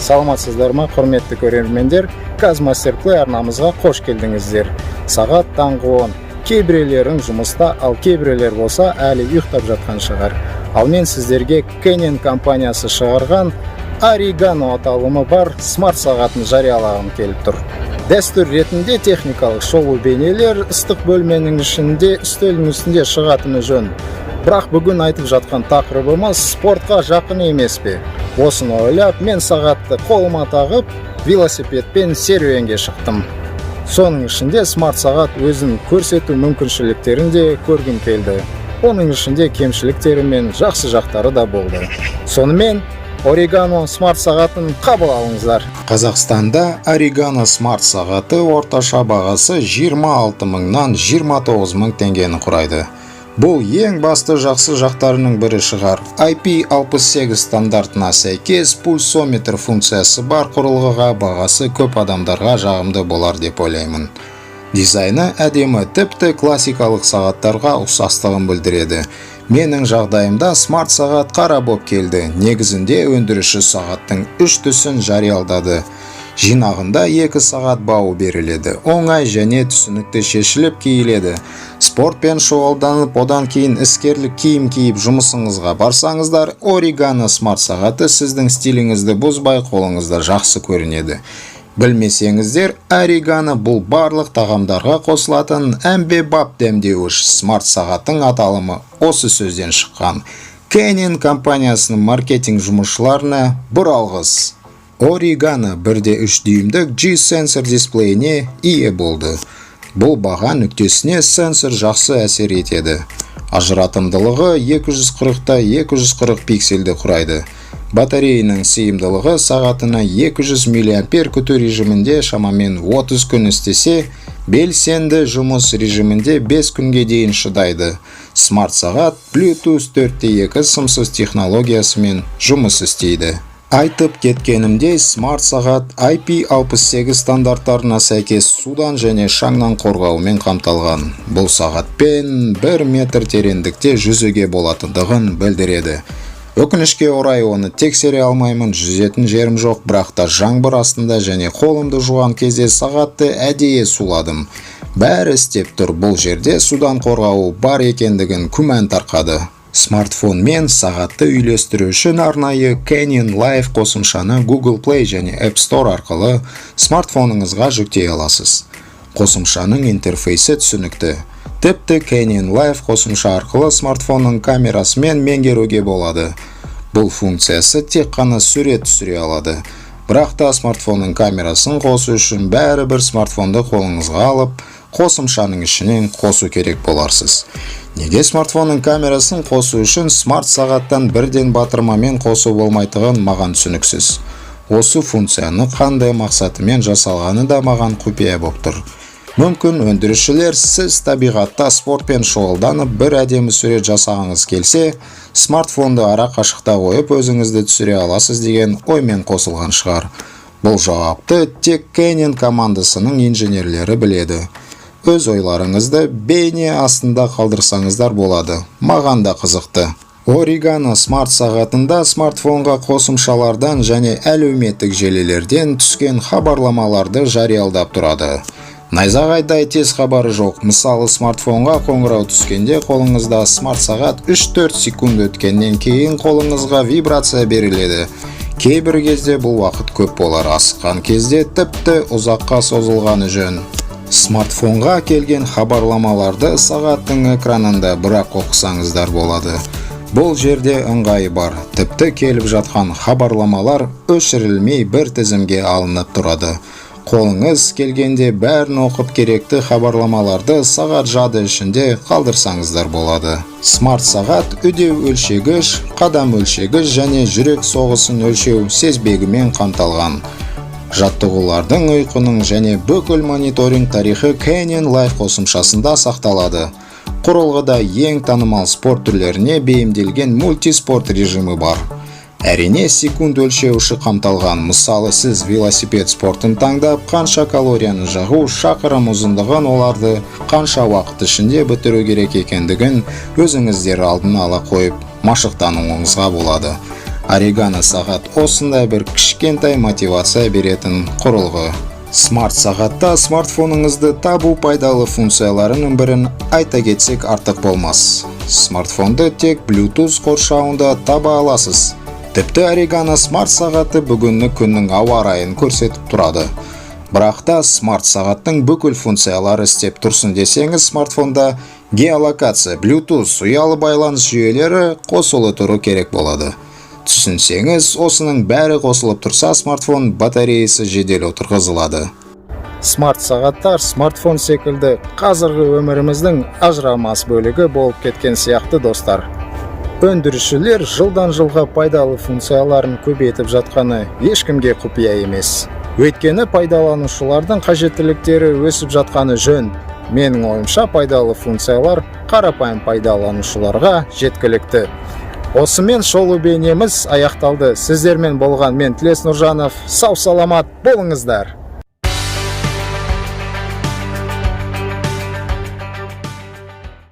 Саламатсыздар ма, құрметті көрермендер? Казмастер Play арнамызға қош келдіңіздер. Сағат таңғы 10. Кейбіреулерің жұмыста, ал кейбіреулер болса әлі ұйықтап жатқан шығар. Ал мен сіздерге Canyon компаниясы шығарған Origano аталымы бар смарт сағатын жариялағым келіп тұр. Дәстүр ретінде техникалық шолу бейнелер ыстық бөлменің ішінде, үстелдің үстінде шығатыны жөн. Бірақ бүгін айтып жатқан тақырыбымыз спортқа жақын емес пе? Осыны ойлап, мен сағатты қолыма тағып, велосипедпен серуенге шықтым. Соның ішінде смарт сағат өзін көрсету мүмкіншіліктерін де көргім келді. Оның ішінде кемшіліктері мен жақсы жақтары да болды. Сонымен Origano смарт сағатын қабыл алыңыздар. Қазақстанда Origano смарт сағаты орташа бағасы 26 мыңнан 29 мың теңгені құрайды. Бұл ең басты жақсы жақтарының бірі шығар. IP68 стандартына сәйкес пульсометр функциясы бар құрылғыға бағасы көп адамдарға жағымды болар деп ойлаймын. Дизайны әдемі, тіпті классикалық сағаттарға ұқсастығын білдіреді. Менің жағдайымда смарт сағат қара боп келді. Негізінде өндіруші сағаттың 3 түсін жариялдады. Жинағында 2 сағат бау беріледі. Оңай және түсінікті шешіліп киіледі. Спортпен шұғылданып, одан кейін іскерлік киім киіп жұмысыңызға барсаңыздар, Origano смарт сағаты сіздің стиліңізді бұзбай, қолыңызда жақсы көрінеді. Білмесеңіздер, Origano бұл барлық тағамдарға қосылатын әмбебап дәмдеуіш смарт сағаттың аталымы осы сөзден шыққан. Canyon компаниясының маркетинг жұмысшыларына бір алғыс. Origano 1.3 дюймдік G-сенсор дисплейіне ие болды. Бұл баға нүктесіне сенсор жақсы әсер етеді. Ажыратымдылығы 240x240 пиксельді құрайды. Батареяның сыйымдылығы сағатына 200 мА күту режимінде шамамен 30 күн істесе, белсенді жұмыс режимінде 5 күнге дейін шыдайды. Смарт сағат Bluetooth 4.2 сымсыз технологиясымен жұмыс істейді. Айтып кеткенімдей, смарт сағат IP68 стандарттарына сәйкес судан және шаңнан қорғаумен қамталған. Бұл сағатпен 1 метр тереңдікте жүзуге болатындығын білдіреді. Өкінішке орай оны тексере алмаймын, жүзетін жерім жоқ, бірақ та жаңбыр астында және қолымды жуған кезде сағатты әдейі суладым. Бәрі істеп тұр, бұл жерде судан қорғауы бар екендігін күмән тарқады. Смартфон мен сағатты үйлестіру үшін арнайы Canyon Live қосымшаны Google Play және App Store арқылы смартфоныңызға жүктей аласыз. Қосымшаның интерфейсі түсінікті. Тіпті Canyon Live қосымша арқылы смартфонның камерасымен меңгеруге болады. Бұл функциясы тек қана сурет түсіре алады. Бірақ та смартфонның камерасын қосу үшін бәрібір смартфонды қолыңызға алып, қосымшаның ішінен қосу керек боларсыз. Неге смартфонның камерасын қосу үшін смарт сағаттан бірден батырмамен қосу болмайтығын маған түсініксіз. Осы функцияны қандай мақсатымен жасалғаны да маған құпия болып тұр. Мүмкін өндірушілер сіз табиғатта спортпен шұғылданып бір әдемі сурет жасағыңыз келсе, смартфонды ара қашықта қойып өзіңізді түсіре аласыз деген оймен қосылған шығар. Бұл жауапты тек Canyon командасының инженерлері біледі. Өз ойларыңызды бейне астында қалдырсаңыздар болады. Маған да қызықты. Origano смарт сағатында смартфонға қосымшалардан және әлеуметтік желілерден түскен хабарламаларды жариялдап тұрады. Найзағайдай тез хабары жоқ. Мысалы, смартфонға қоңырау түскенде қолыңызда смарт сағат 3-4 секунд өткеннен кейін қолыңызға вибрация беріледі. Кейбір кезде бұл уақыт көп болар, асыққан кезде тіпті ұзаққа созылғаны жөн. Смартфонға келген хабарламаларды сағаттың экранында бірақ оқысаңыздар болады. Бұл жерде ыңғайы бар. Тіпті келіп жатқан хабарламалар өшірілмей бір тізімге алынып тұрады. Қолыңыз келгенде бәрін оқып керекті хабарламаларды сағат жады ішінде қалдырсаңыздар болады. Смарт сағат үдеу өлшегіш, қадам өлшегіш және жүрек соғысын өлшеу сезбегімен қамталған. Жаттығулардың, ұйқының және бүкіл мониторинг тарихы Canyon Live қосымшасында сақталады. Құрылғыда ең танымал спорт түрлеріне бейімделген мультиспорт режимі бар. Әрине секунд өлшеуші қамталған. Мысалы, сіз велосипед спортын таңдап, қанша калорияны жағу, шақырым ұзындығын, оларды қанша уақыт ішінде бітіру керек екендігін өзіңіздер алдын ала қойып машықтануыңызға болады. Орегано сағат осындай бір кішкентай мотивация беретін құрылғы. Смарт сағатта смартфоныңызды табу пайдалы функцияларының бірін айта кетсек артық болмас. Смартфонды тек Bluetooth қоршауында таба аласыз. Тіпті Орегано смарт сағаты бүгінгі күннің ауа райын көрсетіп тұрады. Бірақ та смарт сағаттың бүкіл функциялары істеп тұрсын десеңіз, смартфонда геолокация, Bluetooth, ұялы байланыс жүйелері қосылы тұру керек болады. Түсінсеңіз, осының бәрі қосылып тұрса, смартфон батареясы жедел отырғызылады. Смарт сағаттар смартфон секілді қазіргі өміріміздің ажырамас бөлігі болып кеткен сияқты достар. Өндірушілер жылдан жылға пайдалы функцияларын көбейтіп жатқаны ешкімге құпия емес. Өйткені пайдаланушылардың қажеттіліктері өсіп жатқаны жөн. Менің ойымша пайдалы функциялар қарапайым пайдаланушыларға жеткілікті. Осымен шолу бейнеміз аяқталды. Сіздермен болған мен Тілес Нұржанов. Сау саламат болыңыздар.